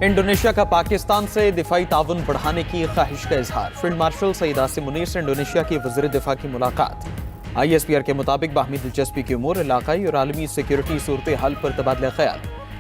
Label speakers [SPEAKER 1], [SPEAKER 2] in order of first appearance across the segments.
[SPEAKER 1] Indonesia का पाकिस्तान से दिफाई ताउन बढ़ाने की ख्वाहिश का इजहार। फील्ड मार्शल सईद आसिम मुनीर से इंडोनेशिया की वज़ीर दिफा की मुलाकात। ISPR के मुताबिक बाहमी दिलचस्पी की उमूर, इलाकाई और आलमी सिक्योरिटी सूरत हाल पर तबादला ख्याल।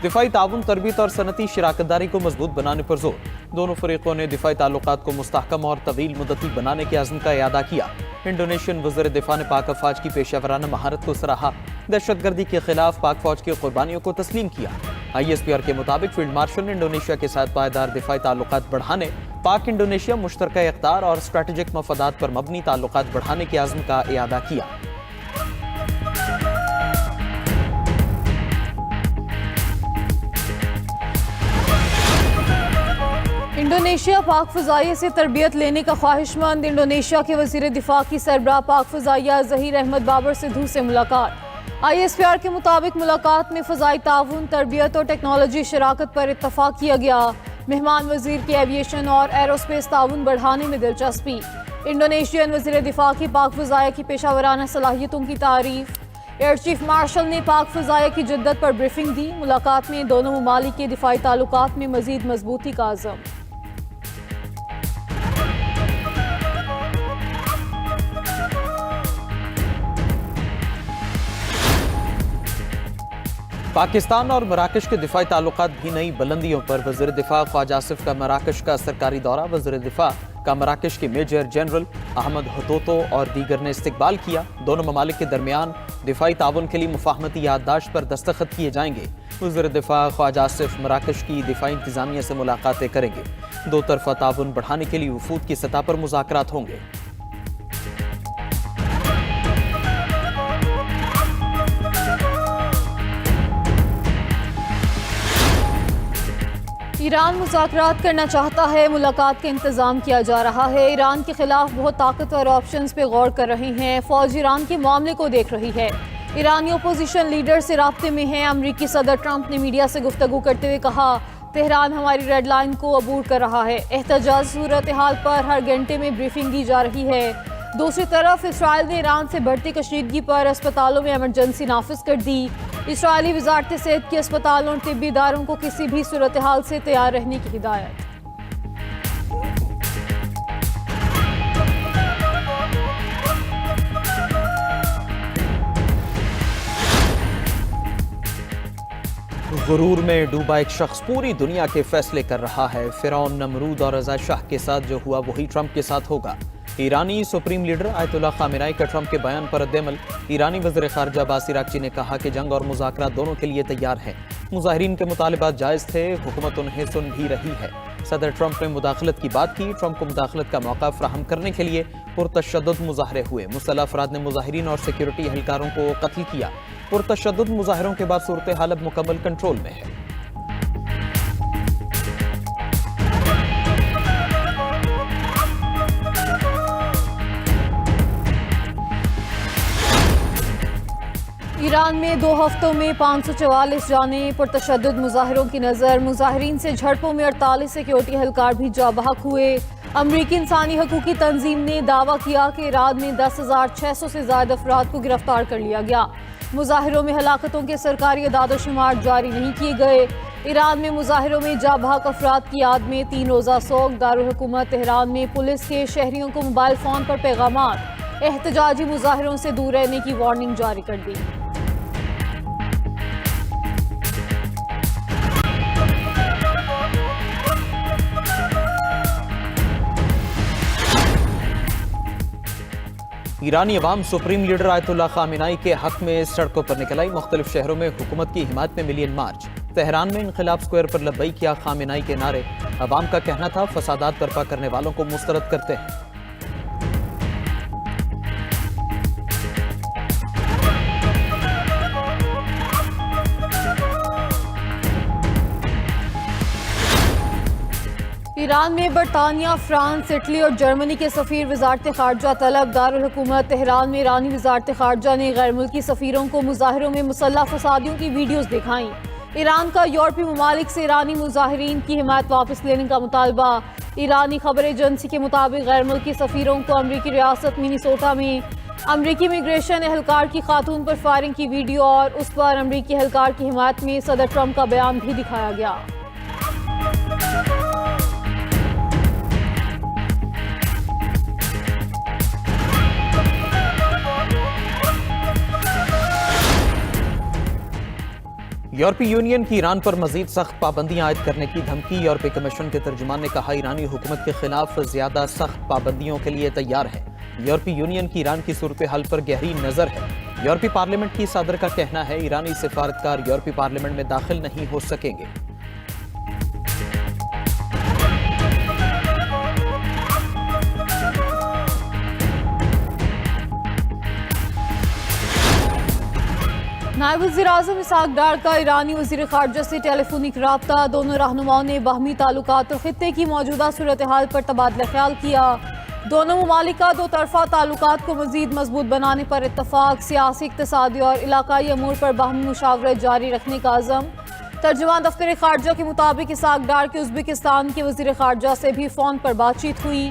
[SPEAKER 1] दिफाई ताउन, तरबियत और सनती शराकतदारी को मजबूत बनाने पर जोर। दोनों फरीकों ने दिफाई ताल्लुकात को मुस्तहकम और तवील मुद्दती बनाने के अज़्म का इयादा किया। इंडोनेशियन वज़ीर दिफा ने पाक अफवाज की पेशावराना महारत को सराहा। दहशतगर्दी के खिलाफ पाक फौज की कुर्बानियों को तस्लीम किया। ISPR के मुताबिक फील्ड मार्शल ने इंडोनेशिया के साथ पायदार दिफाई ताल्लुकात बढ़ाने, पाक इंडोनेशिया मुश्तरका इख्तियार और स्ट्रेटेजिक मफादात पर मबनी ताल्लुकात बढ़ाने के अज़्म का इयादा किया।
[SPEAKER 2] इंडोनेशिया पाक फ़ज़ाइया से तरबियत लेने का ख्वाहिशमंद। इंडोनेशिया के वज़ीर दिफा की सरबराह पाक फ़ज़ाइया ज़हीर अहमद बाबर सिद्धू से मुलाकात। ISPR के मुताबिक मुलाकात में फ़ज़ाई ताउन, तरबियत और टेक्नोलॉजी शराकत पर इत्तफ़ाक़ किया गया। मेहमान वज़ीर की एविएशन और एरोस्पेस ताउन बढ़ाने में दिलचस्पी। इंडोनेशियन वज़ीर दिफा की पाक फ़ज़ाइया की पेशावराना सलाहियतों की तारीफ़। एयर चीफ मार्शल ने पाक फ़ज़ाइया की जिद्दत पर ब्रीफिंग दी। मुलाकात में दोनों ममालिक के दिफाई ताल्लुकात में मज़ीद मजबूती का अज़्म।
[SPEAKER 1] पाकिस्तान और मराकश के दिफाई ताल्लुकात भी नई बुलंदियों पर। वज़ीर दिफा ख्वाजा आसिफ का मराकश का सरकारी दौरा। वज़ीर दिफा का मराकश के मेजर जनरल अहमद हतोतो और दीगर ने इस्तकबाल किया। दोनों ममालिक के दरमियान दिफाई ताउन के लिए मुफाहमती याददाश्त पर दस्तखत किए जाएंगे। वज़ीर दिफा ख्वाजा आसिफ मराकश की दिफाई इंतजामिया से मुलाकातें करेंगे। दो तरफा ताउन बढ़ाने के लिए वफूद की सतह पर मुज़ाकरात होंगे।
[SPEAKER 2] ईरान मुज़ाकरात करना चाहता है, मुलाकात का इंतज़ाम किया जा रहा है। ईरान के खिलाफ बहुत ताकतवर ऑप्शंस पे गौर कर रहे हैं। फ़ौज ईरान के मामले को देख रही है। ईरानी अपोजिशन लीडर से राब्ते में है। अमरीकी सदर ट्रंप ने मीडिया से गुफ्तगू करते हुए कहा, तेहरान हमारी रेड लाइन को अबूर कर रहा है। एहतजाज सूरत हाल पर हर घंटे में ब्रीफिंग दी जा रही है। दूसरी तरफ इसराइल ने ईरान से बढ़ती कशीदगी पर अस्पतालों में एमरजेंसी नाफिज कर दी। इसराइली वजारत सेहत की अस्पतालों और तिब्बी इदारों को किसी भी सूरत हाल से तैयार रहने की हिदायत।
[SPEAKER 1] गुरूर में डूबा एक शख्स पूरी दुनिया के फैसले कर रहा है। फिरौन, नमरूद और रज़ा शाह के साथ जो हुआ वही ट्रंप के साथ होगा। ईरानी सुप्रीम लीडर आयतुल्लाह खामेनेई का ट्रंप के बयान पर रद्द-ए-अमल। ईरानी वज़ीर ख़ारिजा अब्बास इराक़ची ने कहा कि जंग और मुज़ाकरात दोनों के लिए तैयार हैं। मुज़ाहिरीन के मुतालिबात जायज़ थे, हुकूमत उन्हें सुन भी रही है। सदर ट्रंप ने मुदाखलत की बात की। ट्रंप को मुदाखलत का मौका फ्राहम करने के लिए पुरतशद्दुद मुज़ाहरे हुए। मुसल्लह अफराद ने मुज़ाहिरीन और सिक्योरिटी एहलकारों को कत्ल किया। पुरतशद्दुद मुज़ाहरों के बाद सूरत हाल अब मुकम्मल कंट्रोल में है।
[SPEAKER 2] ईरान में 2 हफ्तों में 544 जाने। पुरतशद्दुद मुजाहिरों की नज़र। मुजाहिरीन से झड़पों में 48 सिक्योरिटी एहलकार भी जा बहक हुए। अमरीकी इंसानी हकूकी तंजीम ने दावा किया कि ईरान में 10,600 से ज़्यादा अफराद को गिरफ्तार कर लिया गया। मुजाहिरों में हलाकतों के सरकारी अदाद-ओ-शुमार जारी नहीं किए गए। ईरान में मुजाहिरों में जा बहक अफराद की याद में 3 रोज़ा सोग। दारुल हुकूमत तेहरान में पुलिस के शहरियों को मोबाइल फ़ोन पर पैगामात, एहतजाजी मुजाहिरों से दूर रहने की वार्निंग जारी कर दी।
[SPEAKER 1] ईरानी अवाम सुप्रीम लीडर आयतुल्लाह खामेनेई के हक में सड़कों पर निकल आई। मुख्तलिफ शहरों में हुकूमत की हिमायत में मिलियन मार्च। तेहरान में इनकलाब स्क्वायर पर लब्बैक किया खामेनेई के नारे। अवाम का कहना था फसादात बर्पा करने वालों को मुस्तरद करते हैं।
[SPEAKER 2] ईरान में बरतानिया, फ्रांस, इटली और जर्मनी के सफ़ीर वजारत ख़ारजा तलब। दारुल हुकूमत तेहरान में ईरानी वजारत ख़ारजा ने गैर मुल्की सफ़ीरों को मुज़ाहिरों में मुसल्लह फसादियों की वीडियोज़ दिखाईं। ईरान का यूरोपीय ममालिक से ईरानी मुज़ाहिरीन की हिमायत वापस लेने का मुतालबा। ईरानी खबर एजेंसी के मुताबिक गैर मुल्की सफ़ीरों को अमरीकी रियासत मिनीसोटा में अमरीकी इमिग्रेशन एहलकार की खातून पर फायरिंग की वीडियो और उस पर अमरीकी एहलकार की हिमायत में सदर ट्रंप का बयान भी दिखाया गया।
[SPEAKER 1] यूरोपीय यूनियन की ईरान पर मजीद सख्त पाबंदियां आयद करने की धमकी। यूरोपीय कमीशन के तर्जुमान ने कहा, ईरानी हुकूमत के खिलाफ ज्यादा सख्त पाबंदियों के लिए तैयार है। यूरोपीय यूनियन की ईरान की सूरत हाल पर गहरी नजर है। यूरोपीय पार्लियामेंट की सदर का कहना है, ईरानी सिफारतकार यूरोपीय पार्लियामेंट में दाखिल नहीं हो सकेंगे।
[SPEAKER 2] नायब वज़ीर-ए-आज़म इसहाक डार का ईरानी वज़ीर ख़ारजा से टेलीफोनिक राब्ता। दोनों रहनुमाओं ने बाहमी ताल्लुकात और खित्ते की मौजूदा सूरत हाल पर तबादला ख्याल किया। दोनों ममालिक का दो तरफ़ा ताल्लुकात को मज़ीद मजबूत बनाने पर इत्तफ़ाक़। सियासी, इक़्तिसादी और इलाकाई अमूर पर बाहमी मुशावरत जारी रखने का अज़म। तर्जुमान दफ्तर ख़ारजा के मुताबिक इसहाक डार के उज़्बेकिस्तान के वज़ीर ख़ारजा से भी फ़ोन पर बातचीत हुई।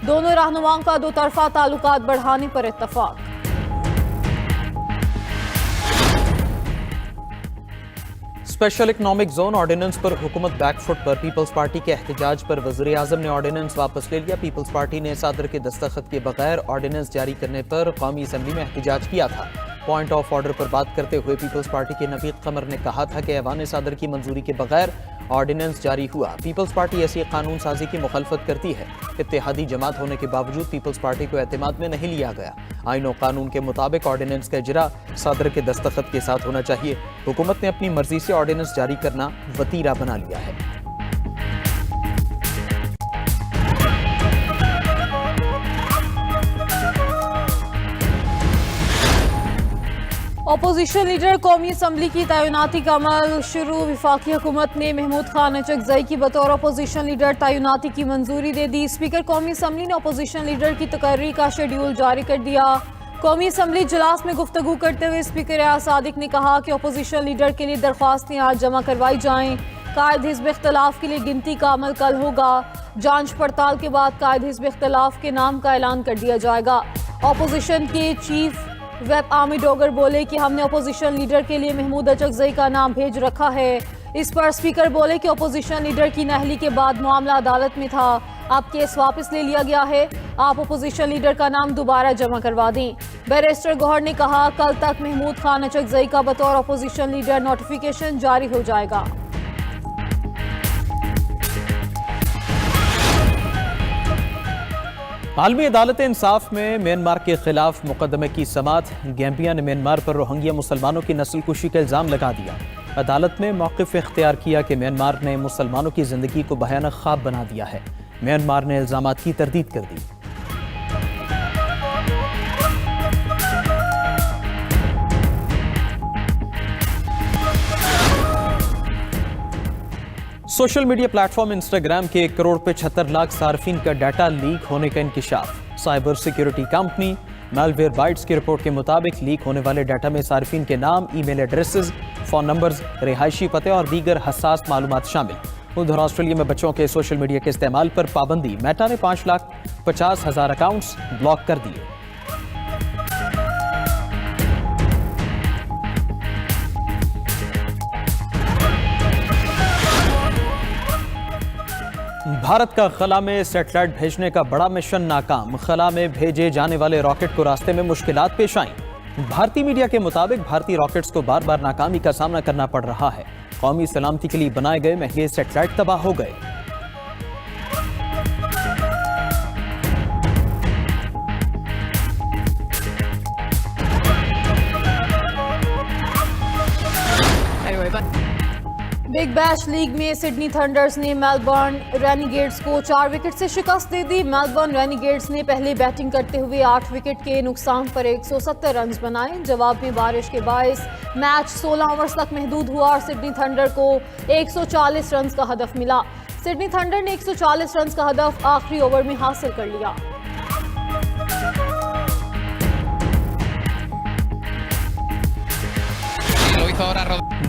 [SPEAKER 2] दोनों रहनुमाओं का दो तरफ़ा ताल्लुकात बढ़ाने पर इत्तफ़ाक़।
[SPEAKER 1] स्पेशल इकनॉमिक जोन ऑर्डिनेंस पर हुकूमत बैकफुट पर। पीपल्स पार्टी के एहतजाज पर वज़ीर-ए-आज़म ने ऑर्डिनेंस वापस ले लिया। पीपल्स पार्टी ने सदर के दस्तखत के बगैर ऑर्डिनेंस जारी करने पर कौमी असम्बली में एहतजाज किया था। पॉइंट ऑफ ऑर्डर पर बात करते हुए पीपल्स पार्टी के नवीद कमर ने कहा था कि ऐवान सदर की मंजूरी के बगैर ऑर्डिनेंस जारी हुआ। पीपल्स पार्टी ऐसी कानून साजी की मुखालफत करती है। इत्तेहादी जमात होने के बावजूद पीपल्स पार्टी को एतमाद में नहीं लिया गया। आईन और कानून के मुताबिक ऑर्डिनेंस का इजरा सदर के दस्तखत के साथ होना चाहिए। हुकूमत ने अपनी मर्जी से ऑर्डिनेंस जारी करना वतीरा बना लिया है।
[SPEAKER 2] अपोजिशन लीडर कौमी असम्बली की तैनाती का अमल शुरू। वफाकी हुकूमत ने महमूद खान अचकजई की बतौर अपोजिशन लीडर तैनाती की मंजूरी दे दी। स्पीकर कौमी असम्बली ने अपोजिशन लीडर की तकर्री का शेड्यूल जारी कर दिया। कौमी असम्बली इजलास में गुफ्तगू करते हुए स्पीकर रियाज सादिक ने कहा कि अपोजिशन लीडर के लिए दरख्वास्तें आज जमा करवाई जाएं। कायद हिज़्ब इख्तलाफ के लिए गिनती का अमल कल होगा। जांच पड़ताल के बाद कायद हिज़्ब इख्तलाफ के नाम का ऐलान कर दिया जाएगा। अपोजिशन के चीफ वेब आमी डोगर बोले कि हमने अपोजिशन लीडर के लिए महमूद अचकजई का नाम भेज रखा है। इस पर स्पीकर बोले कि अपोजिशन लीडर की नहली के बाद मामला अदालत में था, अब केस वापस ले लिया गया है। आप अपोजिशन लीडर का नाम दोबारा जमा करवा दें। बैरिस्टर गौहर ने कहा, कल तक महमूद खान अचकजई का बतौर अपोजिशन लीडर नोटिफिकेशन जारी हो जाएगा।
[SPEAKER 1] आलमी अदालत इंसाफ में म्यांमार के खिलाफ मुकदमे की समात। गैम्बिया ने म्यांमार पर रोहिंग्या मुसलमानों की नस्लकुशी का इल्जाम लगा दिया। अदालत ने मौक़िफ़ इख्तियार किया कि म्यांमार ने मुसलमानों की जिंदगी को भयानक ख्वाब बना दिया है। म्यांमार ने इल्जामात की तरदीद कर दी। सोशल मीडिया प्लेटफॉर्म इंस्टाग्राम के 1 करोड़ 75 लाख सार्फिन का डाटा लीक होने का इंकिशाफ। Cyber security company Malwarebytes की रिपोर्ट के मुताबिक लीक होने वाले डाटा में सार्फिन के नाम, ईमेल एड्रेसेस, फ़ोन नंबर्स, रिहायशी पते और दीगर हसास मालूमात शामिल। उधर ऑस्ट्रेलिया में बच्चों के सोशल मीडिया के इस्तेमाल पर पाबंदी। मेटा ने 5,50,000 अकाउंट्स ब्लॉक कर दिए। भारत का खला में सैटेलाइट भेजने का बड़ा मिशन नाकाम। खला में भेजे जाने वाले रॉकेट को रास्ते में मुश्किलात पेश आईं। भारतीय मीडिया के मुताबिक भारतीय रॉकेट्स को बार बार नाकामी का सामना करना पड़ रहा है। कौमी सलामती के लिए बनाए गए महंगे सैटेलाइट तबाह हो गए।
[SPEAKER 2] बिग बैश लीग में सिडनी थंडर्स ने मेलबर्न रेनिगेड्स को 4 विकेट से शिकस्त दे दी। मेलबर्न रेनिगेड्स ने पहले बैटिंग करते हुए 8 विकेट के नुकसान पर 170 रन बनाए। जवाब में बारिश के बायस मैच 16 ओवर्स तक महदूद हुआ और सिडनी थंडर को 140 रन का हदफ मिला। सिडनी थंडर ने 140 रन का हदफ आखिरी ओवर में हासिल कर लिया।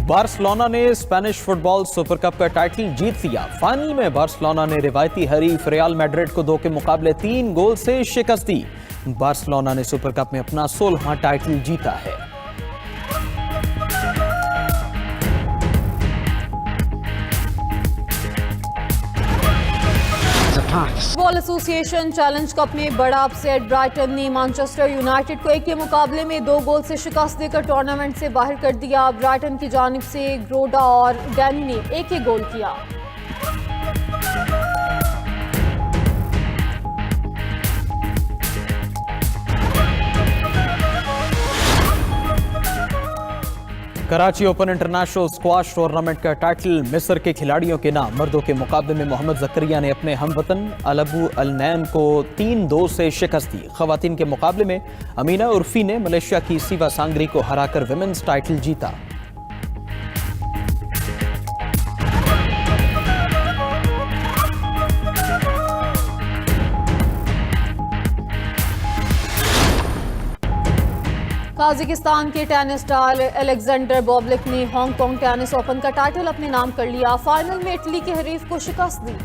[SPEAKER 1] बार्सिलोना ने स्पेनिश फुटबॉल सुपर कप का टाइटल जीत लिया। फाइनल में बार्सिलोना ने रिवायती हरीफ रियल मैड्रिड को 2 के मुकाबले 3 गोल से शिकस्त दी। बार्सिलोना ने सुपर कप में अपना 16वां टाइटल जीता है।
[SPEAKER 3] Pass
[SPEAKER 2] football association challenge cup में बड़ा अपसेट। ब्राइटन ने मैनचेस्टर यूनाइटेड को एक के मुकाबले में 2 गोल से शिकस्त देकर टूर्नामेंट से बाहर कर दिया। ब्राइटन की जानिब से ग्रोडा और डैनी ने एक गोल किया।
[SPEAKER 1] Karachi open international squash tournament का टाइटल मिस्र के खिलाड़ियों के नाम। मर्दों के मुकाबले में मोहम्मद जकरिया ने अपने हमवतन अलबू अल-नैम को 3-2 से शिकस्त दी। खवातीन के मुकाबले में अमीना उर्फी ने मलेशिया की सीवा सांगरी को हराकर विमेंस टाइटल जीता।
[SPEAKER 2] काजाकिस्तान के टेनिस स्टार अलेक्जेंडर बॉबलिक ने हांगकांग टेनिस ओपन का टाइटल अपने नाम कर लिया। फाइनल में इटली के हरीफ को शिकस्त दी।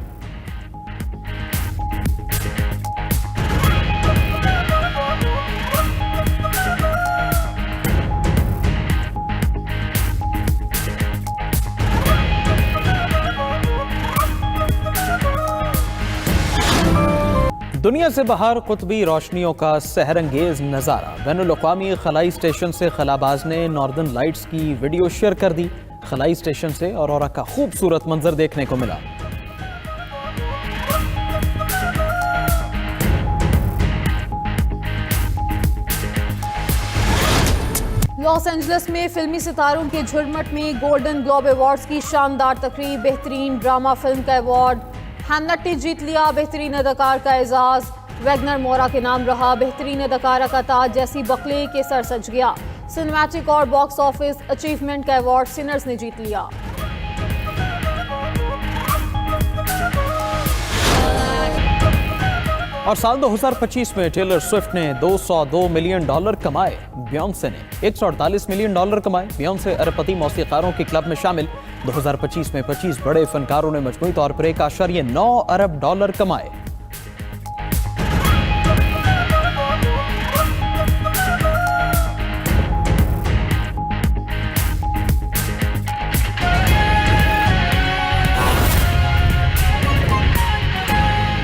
[SPEAKER 1] दुनिया से बाहर कुतबी रोशनियों का सहरंगेज नज़ारा। बैनुल-अक़वामी खलाई स्टेशन से खलाबाज ने नॉर्दर्न लाइट्स की वीडियो शेयर कर दी। खलाई स्टेशन से औरोरा का खूबसूरत मंजर देखने को मिला।
[SPEAKER 2] लॉस एंजलिस में फिल्मी सितारों के झुरमट में गोल्डन ग्लोब अवार्ड्स की शानदार तकरीब। बेहतरीन ड्रामा फिल्म का अवार्ड हैनट ने जीत लिया। बेहतरीन अदाकार का एजाज वैगनर मोरा के नाम रहा। बेहतरीन अदाकारा का ताज जैसी बकले के सर सज गया। सिनेमैटिक और बॉक्स ऑफिस अचीवमेंट का अवार्ड सिनर्स ने जीत लिया।
[SPEAKER 1] और साल 2025 में टेलर स्विफ्ट ने $202 मिलियन कमाए। बियॉन्से ने $148 मिलियन कमाए। बियॉन्से अरबपति मौसीकारों के क्लब में शामिल। 2025 में 25 बड़े फनकारों ने मजमूई तौर पर $1.9 अरब कमाए।